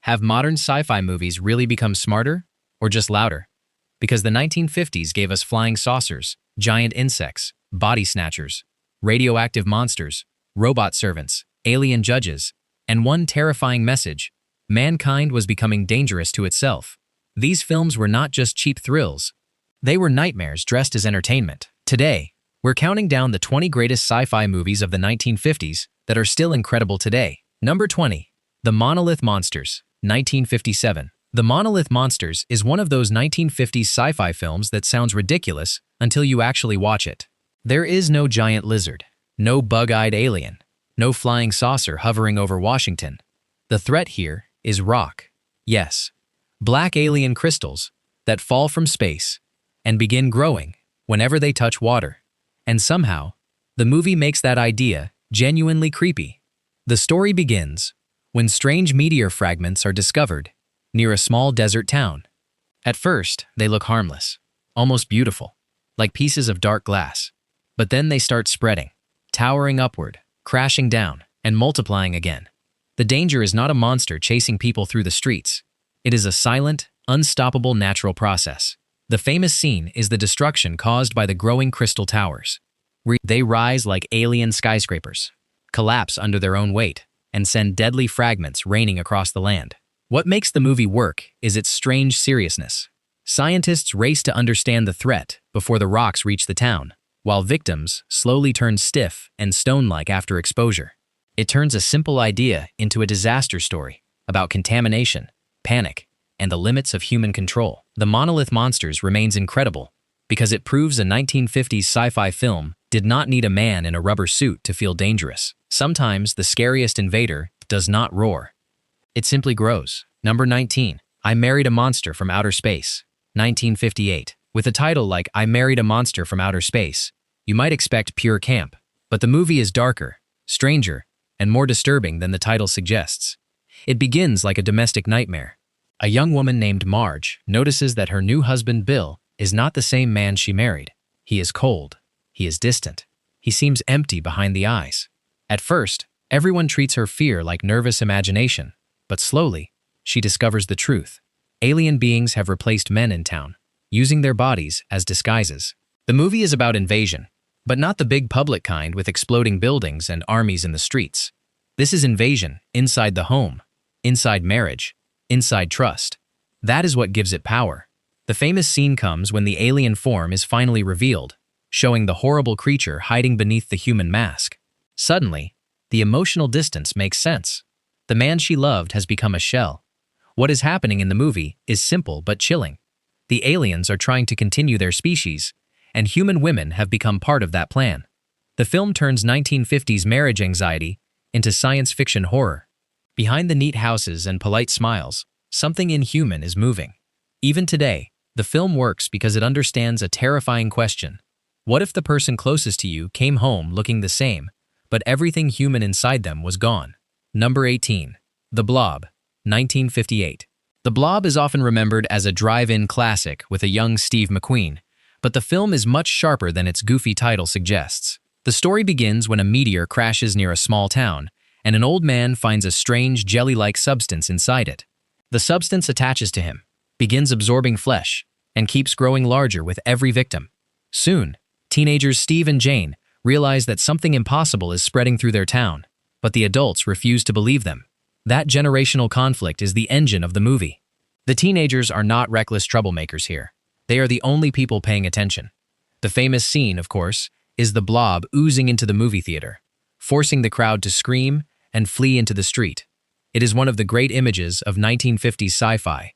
Have modern sci-fi movies really become smarter or just louder? Because the 1950s gave us flying saucers, giant insects, body snatchers, radioactive monsters, robot servants, alien judges, and one terrifying message: mankind was becoming dangerous to itself. These films were not just cheap thrills. They were nightmares dressed as entertainment. Today, we're counting down the 20 greatest sci-fi movies of the 1950s that are still incredible today. Number 20. The Monolith Monsters, 1957. The Monolith Monsters is one of those 1950s sci-fi films that sounds ridiculous until you actually watch it. There is no giant lizard, no bug-eyed alien, no flying saucer hovering over Washington. The threat here is rock. Yes, black alien crystals that fall from space and begin growing whenever they touch water. And somehow, the movie makes that idea genuinely creepy. The story begins when strange meteor fragments are discovered near a small desert town. At first, they look harmless, almost beautiful, like pieces of dark glass. But then they start spreading, towering upward, crashing down, and multiplying again. The danger is not a monster chasing people through the streets. It is a silent, unstoppable natural process. The famous scene is the destruction caused by the growing crystal towers. They rise like alien skyscrapers, collapse under their own weight, and send deadly fragments raining across the land. What makes the movie work is its strange seriousness. Scientists race to understand the threat before the rocks reach the town, while victims slowly turn stiff and stone-like after exposure. It turns a simple idea into a disaster story about contamination, panic, and the limits of human control. The Monolith Monsters remains incredible because it proves a 1950s sci-fi film did not need a man in a rubber suit to feel dangerous. Sometimes the scariest invader does not roar. It simply grows. Number 19. I Married a Monster from Outer Space, 1958. With a title like I Married a Monster from Outer Space, you might expect pure camp, but the movie is darker, stranger, and more disturbing than the title suggests. It begins like a domestic nightmare. A young woman named Marge notices that her new husband Bill is not the same man she married. He is cold. He is distant. He seems empty behind the eyes. At first, everyone treats her fear like nervous imagination, but slowly, she discovers the truth. Alien beings have replaced men in town, using their bodies as disguises. The movie is about invasion, but not the big public kind with exploding buildings and armies in the streets. This is invasion inside the home, inside marriage, inside trust. That is what gives it power. The famous scene comes when the alien form is finally revealed, showing the horrible creature hiding beneath the human mask. Suddenly, the emotional distance makes sense. The man she loved has become a shell. What is happening in the movie is simple but chilling. The aliens are trying to continue their species, and human women have become part of that plan. The film turns 1950s marriage anxiety into science fiction horror. Behind the neat houses and polite smiles, something inhuman is moving. Even today, the film works because it understands a terrifying question. What if the person closest to you came home looking the same, but everything human inside them was gone? Number 18. The Blob, 1958. The Blob is often remembered as a drive-in classic with a young Steve McQueen, but the film is much sharper than its goofy title suggests. The story begins when a meteor crashes near a small town, and an old man finds a strange jelly-like substance inside it. The substance attaches to him, begins absorbing flesh, and keeps growing larger with every victim. Soon, teenagers Steve and Jane realize that something impossible is spreading through their town, but the adults refuse to believe them. That generational conflict is the engine of the movie. The teenagers are not reckless troublemakers here. They are the only people paying attention. The famous scene, of course, is the Blob oozing into the movie theater, forcing the crowd to scream and flee into the street. It is one of the great images of 1950s sci-fi.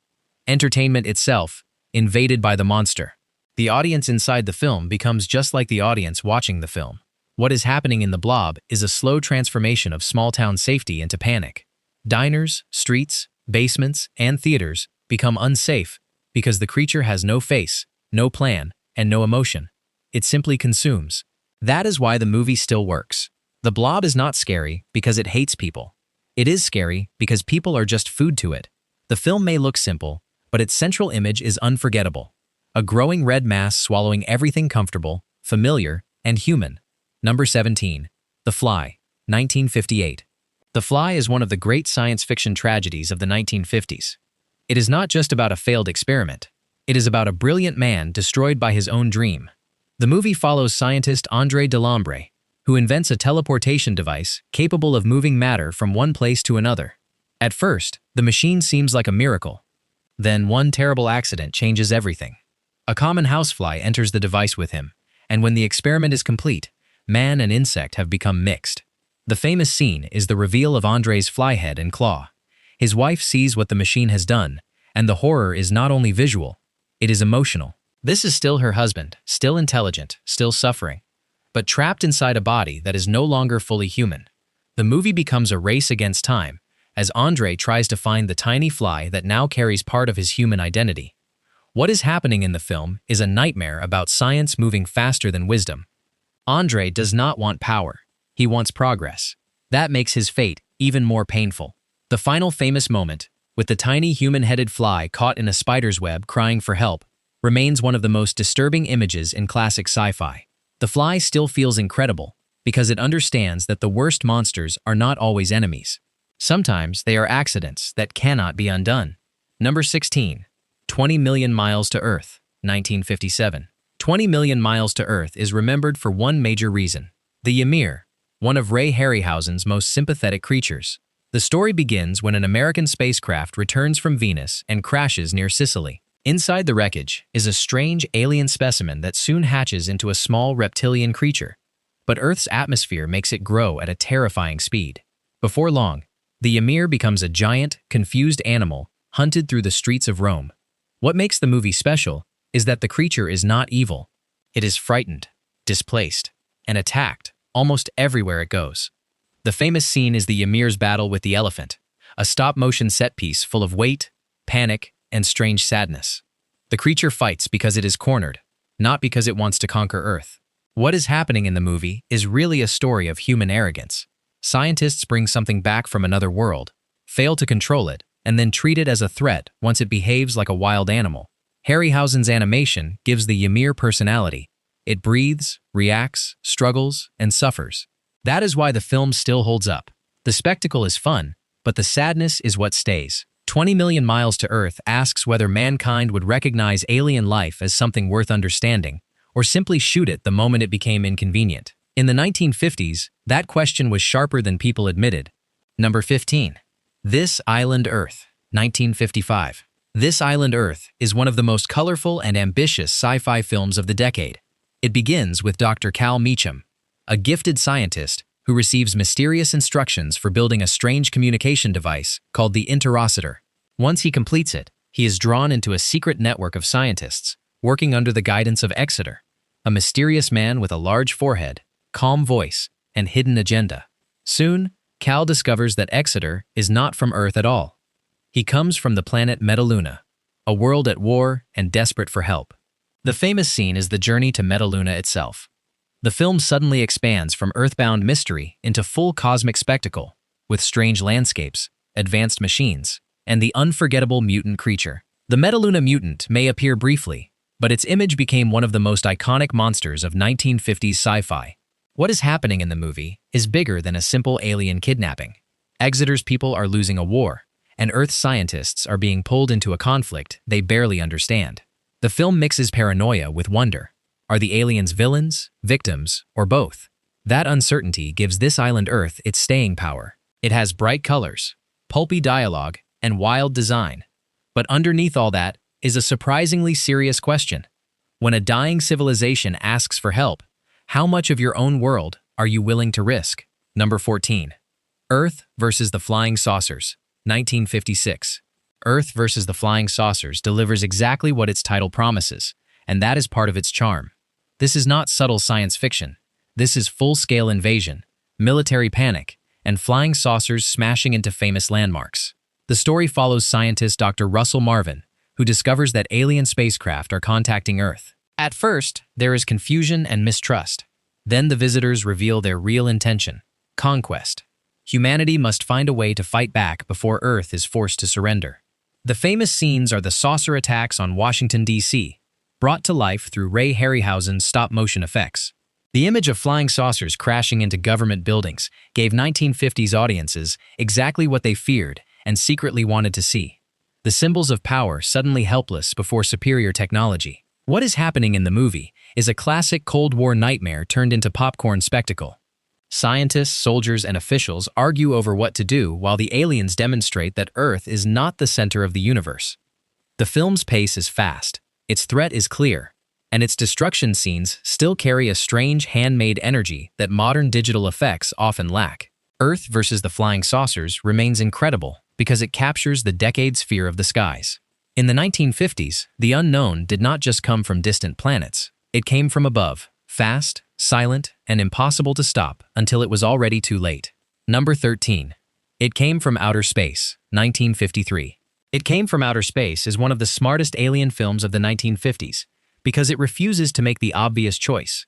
Entertainment itself, invaded by the monster. The audience inside the film becomes just like the audience watching the film. What is happening in the Blob is a slow transformation of small-town safety into panic. Diners, streets, basements, and theaters become unsafe because the creature has no face, no plan, and no emotion. It simply consumes. That is why the movie still works. The Blob is not scary because it hates people. It is scary because people are just food to it. The film may look simple, but its central image is unforgettable. A growing red mass swallowing everything comfortable, familiar, and human. Number 17. The Fly, 1958. The Fly is one of the great science fiction tragedies of the 1950s. It is not just about a failed experiment. It is about a brilliant man destroyed by his own dream. The movie follows scientist André Delambre, who invents a teleportation device capable of moving matter from one place to another. At first, the machine seems like a miracle. Then one terrible accident changes everything. A common housefly enters the device with him, and when the experiment is complete, man and insect have become mixed. The famous scene is the reveal of André's fly head and claw. His wife sees what the machine has done, and the horror is not only visual, it is emotional. This is still her husband, still intelligent, still suffering, but trapped inside a body that is no longer fully human. The movie becomes a race against time, as André tries to find the tiny fly that now carries part of his human identity. What is happening in the film is a nightmare about science moving faster than wisdom. André does not want power. He wants progress. That makes his fate even more painful. The final famous moment, with the tiny human-headed fly caught in a spider's web crying for help, remains one of the most disturbing images in classic sci-fi. The fly still feels incredible because it understands that the worst monsters are not always enemies. Sometimes they are accidents that cannot be undone. Number 16. 20 Million Miles to Earth, 1957. 20 Million Miles to Earth is remembered for one major reason: the Ymir, one of Ray Harryhausen's most sympathetic creatures. The story begins when an American spacecraft returns from Venus and crashes near Sicily. Inside the wreckage is a strange alien specimen that soon hatches into a small reptilian creature. But Earth's atmosphere makes it grow at a terrifying speed. Before long, the Ymir becomes a giant, confused animal hunted through the streets of Rome. What makes the movie special is that the creature is not evil. It is frightened, displaced, and attacked almost everywhere it goes. The famous scene is the Ymir's battle with the elephant, a stop-motion set piece full of weight, panic, and strange sadness. The creature fights because it is cornered, not because it wants to conquer Earth. What is happening in the movie is really a story of human arrogance. Scientists bring something back from another world, fail to control it, and then treat it as a threat once it behaves like a wild animal. Harryhausen's animation gives the Ymir personality. It breathes, reacts, struggles, and suffers. That is why the film still holds up. The spectacle is fun, but the sadness is what stays. 20 Million Miles to Earth asks whether mankind would recognize alien life as something worth understanding, or simply shoot it the moment it became inconvenient. In the 1950s, that question was sharper than people admitted. Number 15. This Island Earth, 1955. This Island Earth is one of the most colorful and ambitious sci-fi films of the decade. It begins with Dr. Cal Meacham, a gifted scientist who receives mysterious instructions for building a strange communication device called the Interocitor. Once he completes it, he is drawn into a secret network of scientists working under the guidance of Exeter, a mysterious man with a large forehead, calm voice, and hidden agenda. Soon, Cal discovers that Exeter is not from Earth at all. He comes from the planet Metaluna, a world at war and desperate for help. The famous scene is the journey to Metaluna itself. The film suddenly expands from earthbound mystery into full cosmic spectacle, with strange landscapes, advanced machines, and the unforgettable mutant creature. The Metaluna mutant may appear briefly, but its image became one of the most iconic monsters of 1950s sci-fi. What is happening in the movie is bigger than a simple alien kidnapping. Exeter's people are losing a war, and Earth's scientists are being pulled into a conflict they barely understand. The film mixes paranoia with wonder. Are the aliens villains, victims, or both? That uncertainty gives This Island Earth its staying power. It has bright colors, pulpy dialogue, and wild design. But underneath all that is a surprisingly serious question. When a dying civilization asks for help, how much of your own world are you willing to risk? Number 14. Earth versus the Flying Saucers, 1956. Earth versus the Flying Saucers delivers exactly what its title promises, and that is part of its charm. This is not subtle science fiction. This is full-scale invasion, military panic, and flying saucers smashing into famous landmarks. The story follows scientist Dr. Russell Marvin, who discovers that alien spacecraft are contacting Earth. At first, there is confusion and mistrust. Then the visitors reveal their real intention: conquest. Humanity must find a way to fight back before Earth is forced to surrender. The famous scenes are the saucer attacks on Washington, D.C., brought to life through Ray Harryhausen's stop-motion effects. The image of flying saucers crashing into government buildings gave 1950s audiences exactly what they feared and secretly wanted to see. The symbols of power suddenly helpless before superior technology. What is happening in the movie is a classic Cold War nightmare turned into popcorn spectacle. Scientists, soldiers, and officials argue over what to do while the aliens demonstrate that Earth is not the center of the universe. The film's pace is fast, its threat is clear, and its destruction scenes still carry a strange handmade energy that modern digital effects often lack. Earth versus the Flying Saucers remains incredible because it captures the decade's fear of the skies. In the 1950s, the unknown did not just come from distant planets. It came from above, fast, silent, and impossible to stop until it was already too late. Number 13. It Came from Outer Space, 1953. It Came from Outer Space is one of the smartest alien films of the 1950s because it refuses to make the obvious choice.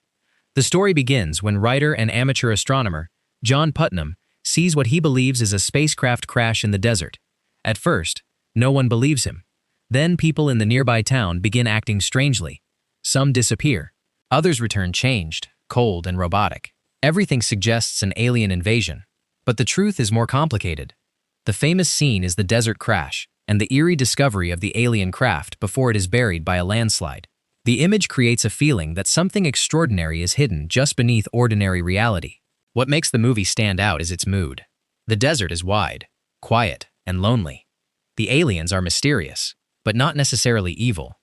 The story begins when writer and amateur astronomer John Putnam sees what he believes is a spacecraft crash in the desert. At first, no one believes him. Then people in the nearby town begin acting strangely. Some disappear. Others return changed, cold, and robotic. Everything suggests an alien invasion. But the truth is more complicated. The famous scene is the desert crash and the eerie discovery of the alien craft before it is buried by a landslide. The image creates a feeling that something extraordinary is hidden just beneath ordinary reality. What makes the movie stand out is its mood. The desert is wide, quiet, and lonely. The aliens are mysterious, but not necessarily evil.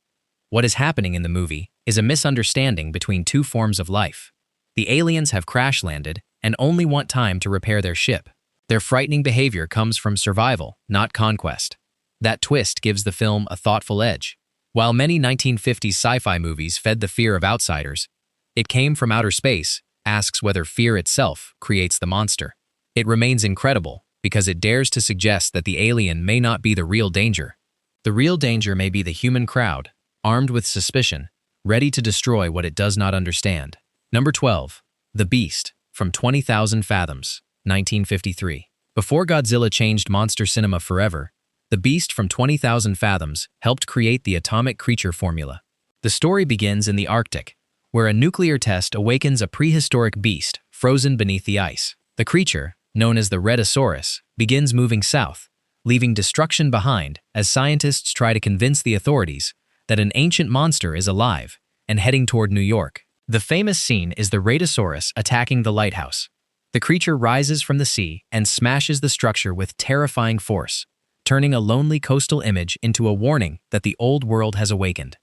What is happening in the movie is a misunderstanding between two forms of life. The aliens have crash-landed and only want time to repair their ship. Their frightening behavior comes from survival, not conquest. That twist gives the film a thoughtful edge. While many 1950s sci-fi movies fed the fear of outsiders, It Came from Outer Space asks whether fear itself creates the monster. It remains incredible because it dares to suggest that the alien may not be the real danger. The real danger may be the human crowd, armed with suspicion, ready to destroy what it does not understand. Number 12. The Beast, from 20,000 Fathoms, 1953. Before Godzilla changed monster cinema forever, The Beast from 20,000 Fathoms helped create the atomic creature formula. The story begins in the Arctic, where a nuclear test awakens a prehistoric beast frozen beneath the ice. The creature, known as the Redosaurus, begins moving south, leaving destruction behind as scientists try to convince the authorities that an ancient monster is alive and heading toward New York. The famous scene is the Redosaurus attacking the lighthouse. The creature rises from the sea and smashes the structure with terrifying force, turning a lonely coastal image into a warning that the old world has awakened.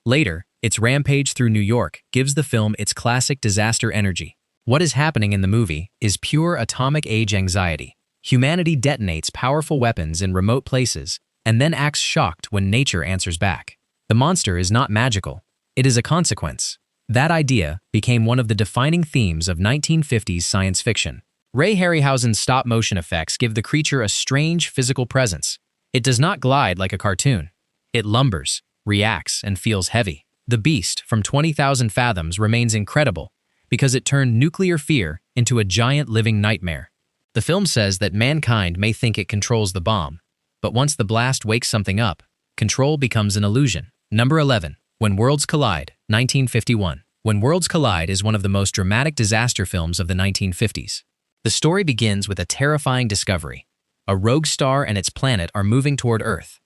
Later, its rampage through New York gives the film its classic disaster energy. What is happening in the movie is pure atomic age anxiety. Humanity detonates powerful weapons in remote places and then acts shocked when nature answers back. The monster is not magical. It is a consequence. That idea became one of the defining themes of 1950s science fiction. Ray Harryhausen's stop-motion effects give the creature a strange physical presence. It does not glide like a cartoon. It lumbers, reacts, and feels heavy. The Beast from 20,000 Fathoms remains incredible because it turned nuclear fear into a giant living nightmare. The film says that mankind may think it controls the bomb, but once the blast wakes something up, control becomes an illusion. Number 11. When Worlds Collide, 1951. When Worlds Collide is one of the most dramatic disaster films of the 1950s. The story begins with a terrifying discovery. A rogue star and its planet are moving toward Earth.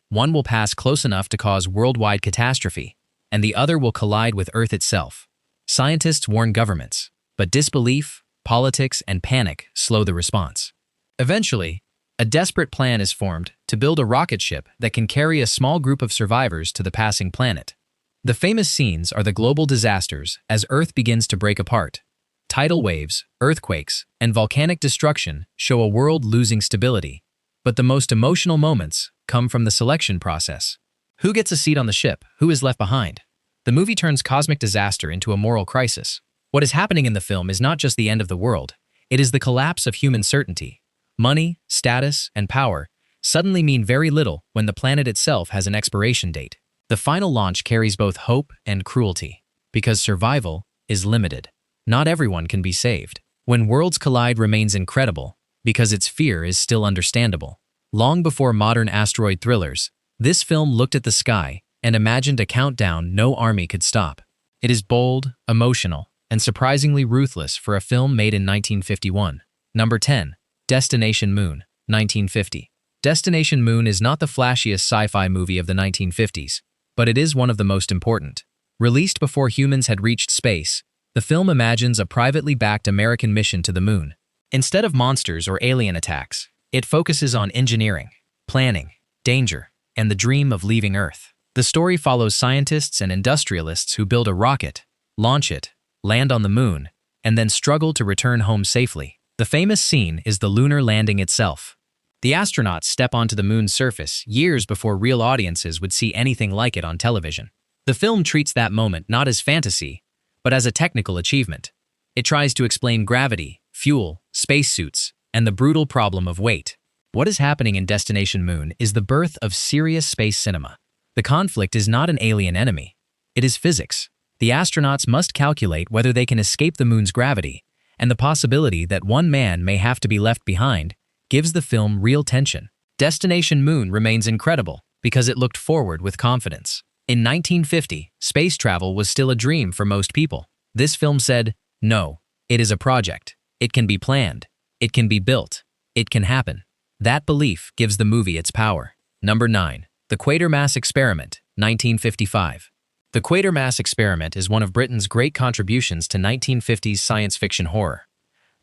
One will pass close enough to cause worldwide catastrophe, and the other will collide with Earth itself. Scientists warn governments, but disbelief, politics, and panic slow the response. Eventually, a desperate plan is formed to build a rocket ship that can carry a small group of survivors to the passing planet. The famous scenes are the global disasters as Earth begins to break apart. Tidal waves, earthquakes, and volcanic destruction show a world losing stability. But the most emotional moments come from the selection process. Who gets a seat on the ship? Who is left behind? The movie turns cosmic disaster into a moral crisis. What is happening in the film is not just the end of the world. It is the collapse of human certainty. Money, status, and power suddenly mean very little when the planet itself has an expiration date. The final launch carries both hope and cruelty, because survival is limited. Not everyone can be saved. When Worlds Collide remains incredible, because its fear is still understandable. Long before modern asteroid thrillers, this film looked at the sky and imagined a countdown no army could stop. It is bold, emotional, and surprisingly ruthless for a film made in 1951. Number 10. Destination Moon, 1950. Destination Moon is not the flashiest sci-fi movie of the 1950s, but it is one of the most important. Released before humans had reached space, the film imagines a privately backed American mission to the moon. Instead of monsters or alien attacks, it focuses on engineering, planning, danger, and the dream of leaving Earth. The story follows scientists and industrialists who build a rocket, launch it, land on the moon, and then struggle to return home safely. The famous scene is the lunar landing itself. The astronauts step onto the moon's surface years before real audiences would see anything like it on television. The film treats that moment not as fantasy, but as a technical achievement. It tries to explain gravity, fuel, spacesuits, and the brutal problem of weight. What is happening in Destination Moon is the birth of serious space cinema. The conflict is not an alien enemy. It is physics. The astronauts must calculate whether they can escape the moon's gravity, and the possibility that one man may have to be left behind gives the film real tension. Destination Moon remains incredible because it looked forward with confidence. In 1950, space travel was still a dream for most people. This film said, no, it is a project. It can be planned. It can be built. It can happen. That belief gives the movie its power. Number 9. The Quatermass Experiment, 1955. The Quatermass Experiment is one of Britain's great contributions to 1950s science fiction horror.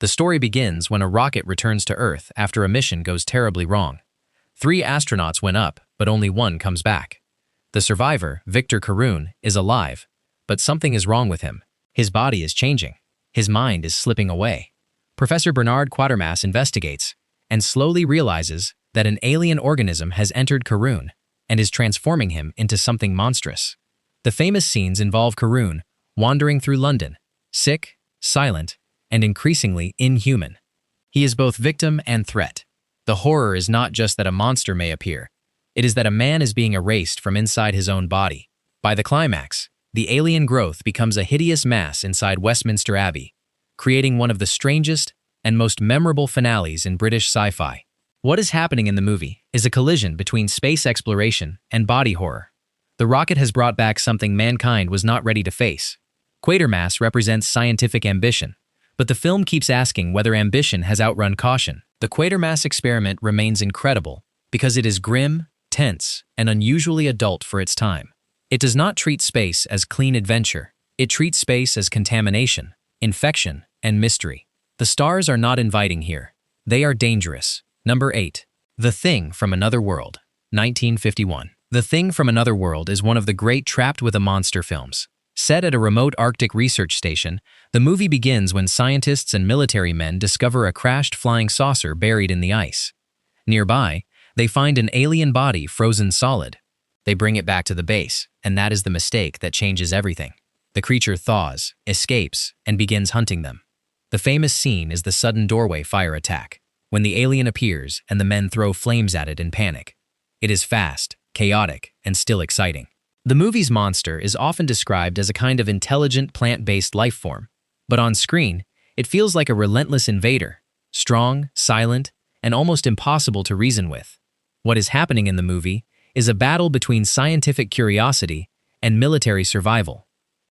The story begins when a rocket returns to Earth after a mission goes terribly wrong. 3 astronauts went up, but only one comes back. The survivor, Victor Carroon, is alive, but something is wrong with him. His body is changing. His mind is slipping away. Professor Bernard Quatermass investigates and slowly realizes that an alien organism has entered Carroon and is transforming him into something monstrous. The famous scenes involve Carroon wandering through London, sick, silent, and increasingly inhuman. He is both victim and threat. The horror is not just that a monster may appear. It is that a man is being erased from inside his own body. By the climax, the alien growth becomes a hideous mass inside Westminster Abbey, creating one of the strangest and most memorable finales in British sci-fi. What is happening in the movie is a collision between space exploration and body horror. The rocket has brought back something mankind was not ready to face. Quatermass represents scientific ambition, but the film keeps asking whether ambition has outrun caution. The Quatermass Experiment remains incredible because it is grim, tense, and unusually adult for its time. It does not treat space as clean adventure. It treats space as contamination, infection, and mystery. The stars are not inviting here. They are dangerous. Number 8. The Thing from Another World, 1951. The Thing from Another World is one of the great Trapped with a Monster films. Set at a remote Arctic research station, the movie begins when scientists and military men discover a crashed flying saucer buried in the ice. Nearby, they find an alien body frozen solid. They bring it back to the base, and that is the mistake that changes everything. The creature thaws, escapes, and begins hunting them. The famous scene is the sudden doorway fire attack, when the alien appears and the men throw flames at it in panic. It is fast, chaotic, and still exciting. The movie's monster is often described as a kind of intelligent plant-based life form, but on screen, it feels like a relentless invader, strong, silent, and almost impossible to reason with. What is happening in the movie is a battle between scientific curiosity and military survival.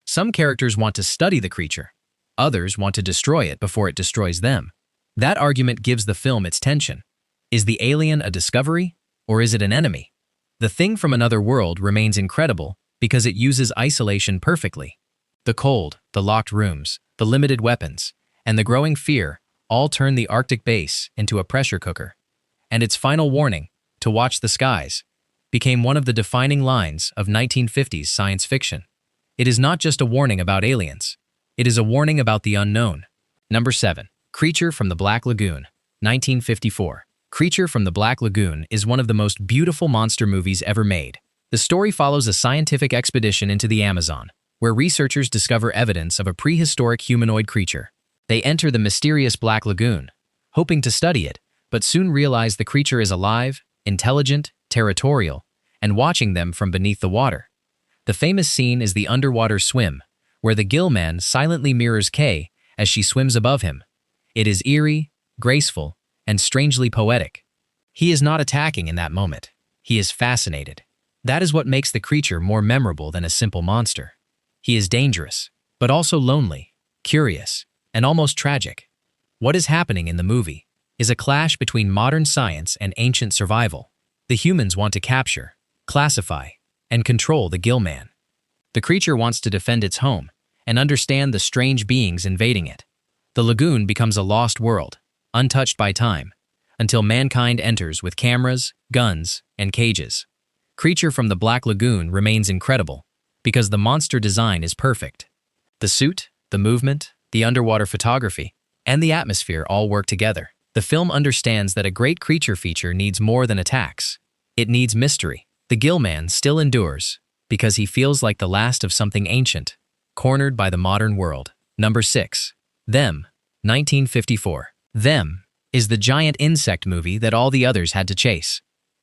Some characters want to study the creature. Others want to destroy it before it destroys them. That argument gives the film its tension. Is the alien a discovery, or is it an enemy? The Thing from Another World remains incredible because it uses isolation perfectly. The cold, the locked rooms, the limited weapons, and the growing fear all turn the Arctic base into a pressure cooker. And its final warning, to watch the skies, became one of the defining lines of 1950s science fiction. It is not just a warning about aliens. It is a warning about the unknown. Number 7. Creature from the Black Lagoon, 1954. Creature from the Black Lagoon is one of the most beautiful monster movies ever made. The story follows a scientific expedition into the Amazon, where researchers discover evidence of a prehistoric humanoid creature. They enter the mysterious Black Lagoon, hoping to study it, but soon realize the creature is alive, intelligent, territorial, and watching them from beneath the water. The famous scene is the underwater swim, where the gill man silently mirrors Kay as she swims above him. It is eerie, graceful, and strangely poetic. He is not attacking in that moment. He is fascinated. That is what makes the creature more memorable than a simple monster. He is dangerous, but also lonely. curious, and almost tragic. What is happening in the movie is a clash between modern science and ancient survival. The humans want to capture, classify, and control the Gill Man. The creature wants to defend its home and understand the strange beings invading it. The lagoon becomes a lost world, untouched by time, until mankind enters with cameras, guns, and cages. Creature from the Black Lagoon remains incredible because the monster design is perfect. The suit, the movement, the underwater photography, and the atmosphere all work together. The film understands that a great creature feature needs more than attacks. It needs mystery. The Gill Man still endures because he feels like the last of something ancient, cornered by the modern world. Number 6. Them, 1954. Them is the giant insect movie that all the others had to chase.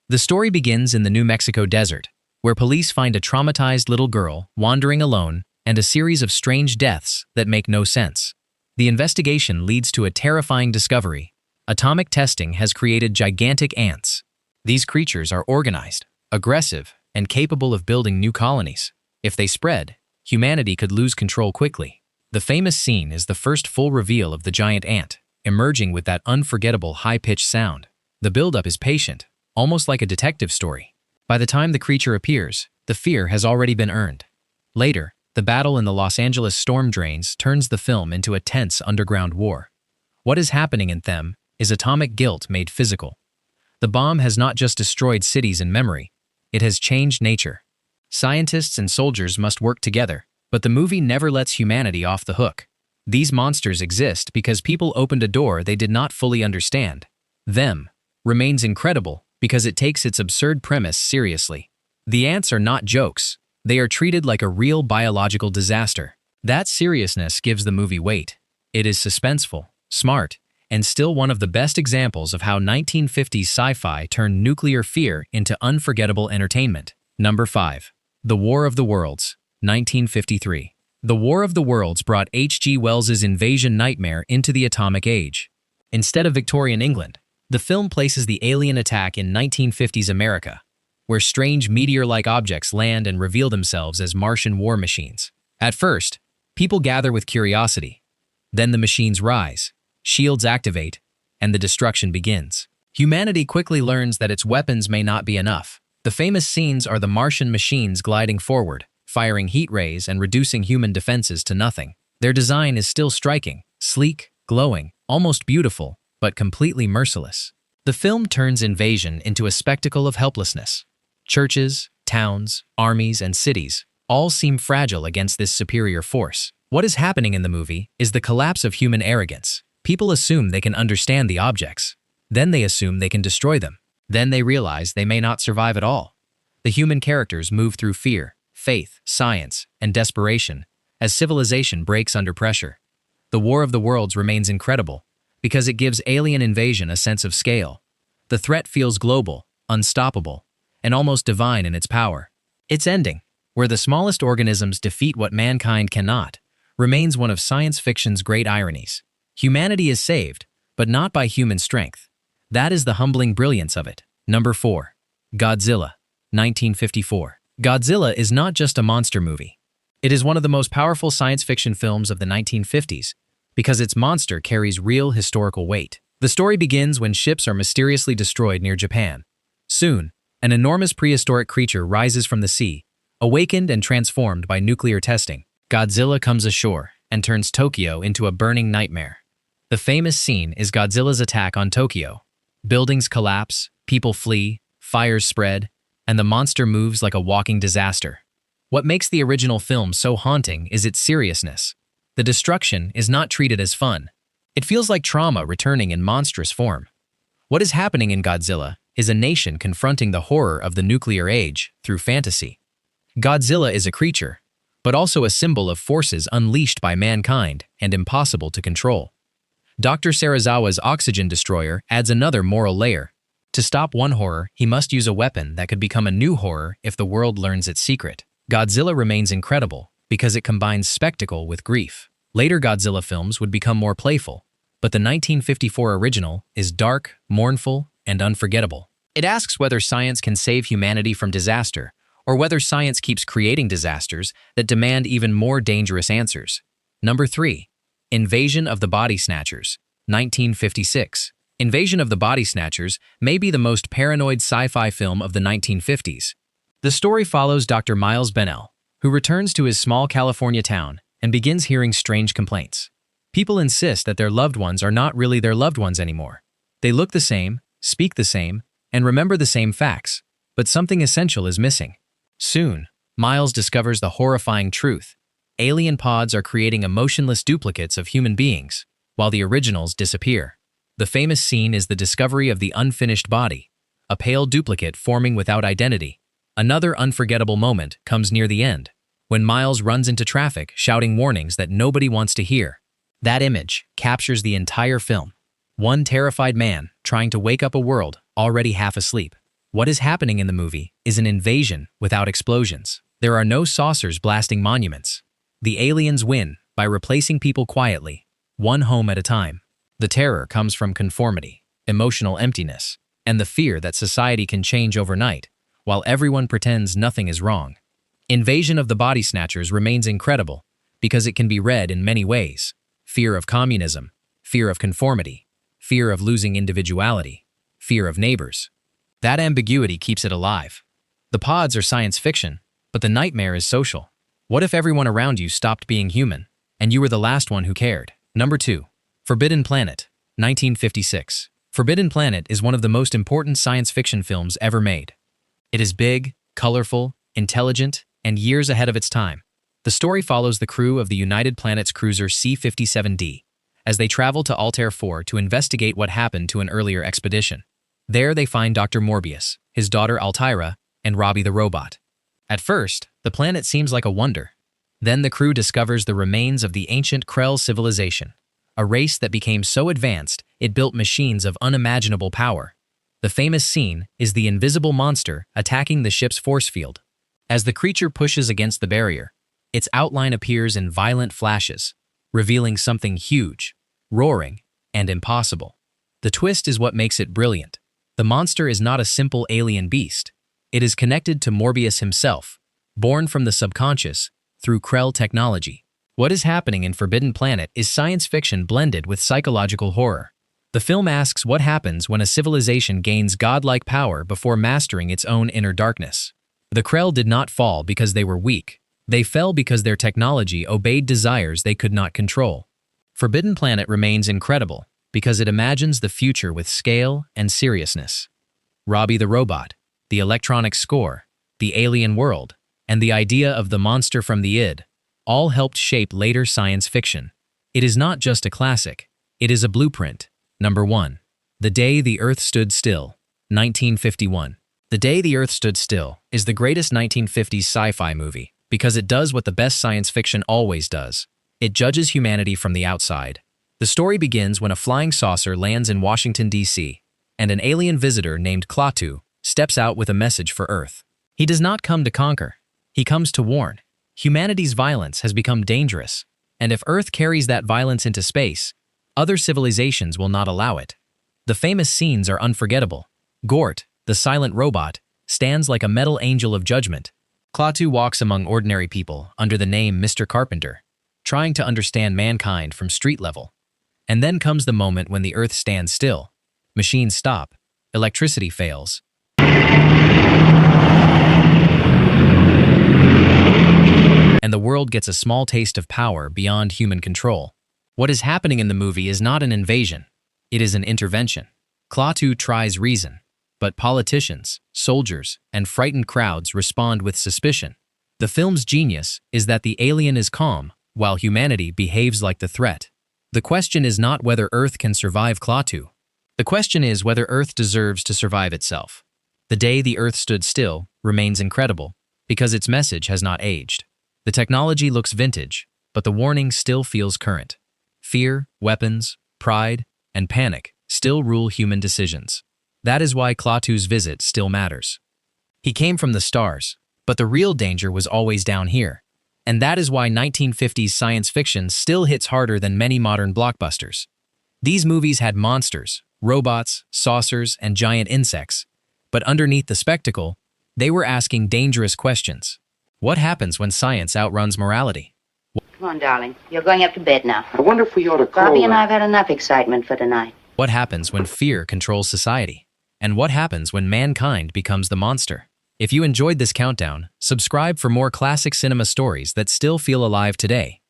The story begins in the New Mexico desert, where police find a traumatized little girl wandering alone and a series of strange deaths that make no sense. The investigation leads to a terrifying discovery. Atomic testing has created gigantic ants. These creatures are organized, aggressive, and capable of building new colonies. If they spread, humanity could lose control quickly. The famous scene is the first full reveal of the giant ant, emerging with that unforgettable high-pitched sound. The buildup is patient, almost like a detective story. By the time the creature appears, the fear has already been earned. Later, the battle in the Los Angeles storm drains turns the film into a tense underground war. What is happening in Them is atomic guilt made physical. The bomb has not just destroyed cities in memory, it has changed nature. Scientists and soldiers must work together, but the movie never lets humanity off the hook. These monsters exist because people opened a door they did not fully understand. Them remains incredible because it takes its absurd premise seriously. The ants are not jokes. They are treated like a real biological disaster. That seriousness gives the movie weight. It is suspenseful, smart, and still one of the best examples of how 1950s sci-fi turned nuclear fear into unforgettable entertainment. Number 5. The War of the Worlds, 1953. The War of the Worlds brought H.G. Wells's invasion nightmare into the atomic age. Instead of Victorian England, the film places the alien attack in 1950s America, where strange meteor-like objects land and reveal themselves as Martian war machines. At first, people gather with curiosity. Then the machines rise, shields activate, and the destruction begins. Humanity quickly learns that its weapons may not be enough. The famous scenes are the Martian machines gliding forward, firing heat rays and reducing human defenses to nothing. Their design is still striking, sleek, glowing, almost beautiful, but completely merciless. The film turns invasion into a spectacle of helplessness. Churches, towns, armies, and cities all seem fragile against this superior force. What is happening in the movie is the collapse of human arrogance. People assume they can understand the objects. Then they assume they can destroy them. Then they realize they may not survive at all. The human characters move through fear, faith, science, and desperation as civilization breaks under pressure. The War of the Worlds remains incredible because it gives alien invasion a sense of scale. The threat feels global, unstoppable, and almost divine in its power. Its ending, where the smallest organisms defeat what mankind cannot, remains one of science fiction's great ironies. Humanity is saved, but not by human strength. That is the humbling brilliance of it. Number 4. Godzilla, 1954. Godzilla is not just a monster movie. It is one of the most powerful science fiction films of the 1950s because its monster carries real historical weight. The story begins when ships are mysteriously destroyed near Japan. Soon, an enormous prehistoric creature rises from the sea, awakened and transformed by nuclear testing. Godzilla comes ashore and turns Tokyo into a burning nightmare. The famous scene is Godzilla's attack on Tokyo. Buildings collapse, people flee, fires spread, and the monster moves like a walking disaster. What makes the original film so haunting is its seriousness. The destruction is not treated as fun. It feels like trauma returning in monstrous form. What is happening in Godzilla is a nation confronting the horror of the nuclear age through fantasy. Godzilla is a creature, but also a symbol of forces unleashed by mankind and impossible to control. Dr. Serizawa's oxygen destroyer adds another moral layer. To stop one horror, he must use a weapon that could become a new horror if the world learns its secret. Godzilla remains incredible because it combines spectacle with grief. Later Godzilla films would become more playful, but the 1954 original is dark, mournful, and unforgettable. It asks whether science can save humanity from disaster, or whether science keeps creating disasters that demand even more dangerous answers. Number 3. Invasion of the Body Snatchers, 1956. Invasion of the Body Snatchers may be the most paranoid sci-fi film of the 1950s. The story follows Dr. Miles Bennell, who returns to his small California town and begins hearing strange complaints. People insist that their loved ones are not really their loved ones anymore. They look the same, speak the same, and remember the same facts, but something essential is missing. Soon, Miles discovers the horrifying truth. Alien pods are creating emotionless duplicates of human beings, while the originals disappear. The famous scene is the discovery of the unfinished body, a pale duplicate forming without identity. Another unforgettable moment comes near the end, when Miles runs into traffic shouting warnings that nobody wants to hear. That image captures the entire film. One terrified man trying to wake up a world already half asleep. What is happening in the movie is an invasion without explosions. There are no saucers blasting monuments. The aliens win by replacing people quietly, one home at a time. The terror comes from conformity, emotional emptiness, and the fear that society can change overnight, while everyone pretends nothing is wrong. Invasion of the Body Snatchers remains incredible because it can be read in many ways. Fear of communism, fear of conformity, fear of losing individuality, fear of neighbors. That ambiguity keeps it alive. The pods are science fiction, but the nightmare is social. What if everyone around you stopped being human, and you were the last one who cared? Number 2. Forbidden Planet, 1956. Forbidden Planet is one of the most important science fiction films ever made. It is big, colorful, intelligent, and years ahead of its time. The story follows the crew of the United Planets cruiser C-57D as they travel to Altair 4 to investigate what happened to an earlier expedition. There they find Dr. Morbius, his daughter Altaira, and Robbie the robot. At first, the planet seems like a wonder. Then the crew discovers the remains of the ancient Krell civilization, a race that became so advanced it built machines of unimaginable power. The famous scene is the invisible monster attacking the ship's force field. As the creature pushes against the barrier, its outline appears in violent flashes, revealing something huge, roaring, and impossible. The twist is what makes it brilliant. The monster is not a simple alien beast. It is connected to Morbius himself, born from the subconscious through Krell technology. What is happening in Forbidden Planet is science fiction blended with psychological horror. The film asks what happens when a civilization gains godlike power before mastering its own inner darkness. The Krell did not fall because they were weak. They fell because their technology obeyed desires they could not control. Forbidden Planet remains incredible because it imagines the future with scale and seriousness. Robbie the robot, the electronic score, the alien world, and the idea of the monster from the id all helped shape later science fiction. It is not just a classic, it is a blueprint. Number 1. The Day the Earth Stood Still, 1951. The Day the Earth Stood Still is the greatest 1950s sci-fi movie because it does what the best science fiction always does. It judges humanity from the outside. The story begins when a flying saucer lands in Washington, D.C., and an alien visitor named Klaatu steps out with a message for Earth. He does not come to conquer. He comes to warn. Humanity's violence has become dangerous, and if Earth carries that violence into space, other civilizations will not allow it. The famous scenes are unforgettable. Gort, the silent robot, stands like a metal angel of judgment. Klaatu walks among ordinary people under the name Mr. Carpenter, trying to understand mankind from street level. And then comes the moment when the Earth stands still. Machines stop. Electricity fails. And the world gets a small taste of power beyond human control. What is happening in the movie is not an invasion. It is an intervention. Klaatu tries reason, but politicians, soldiers, and frightened crowds respond with suspicion. The film's genius is that the alien is calm, while humanity behaves like the threat. The question is not whether Earth can survive Klaatu. The question is whether Earth deserves to survive itself. The Day the Earth Stood Still remains incredible because its message has not aged. The technology looks vintage, but the warning still feels current. Fear, weapons, pride, and panic still rule human decisions. That is why Klaatu's visit still matters. He came from the stars, but the real danger was always down here. And that is why 1950s science fiction still hits harder than many modern blockbusters. These movies had monsters, robots, saucers, and giant insects, but underneath the spectacle, they were asking dangerous questions. What happens when science outruns morality? Come on, darling. You're going up to bed now. I wonder if we ought to call Bobby and I have had enough excitement for tonight. What happens when fear controls society? And what happens when mankind becomes the monster? If you enjoyed this countdown, subscribe for more classic cinema stories that still feel alive today.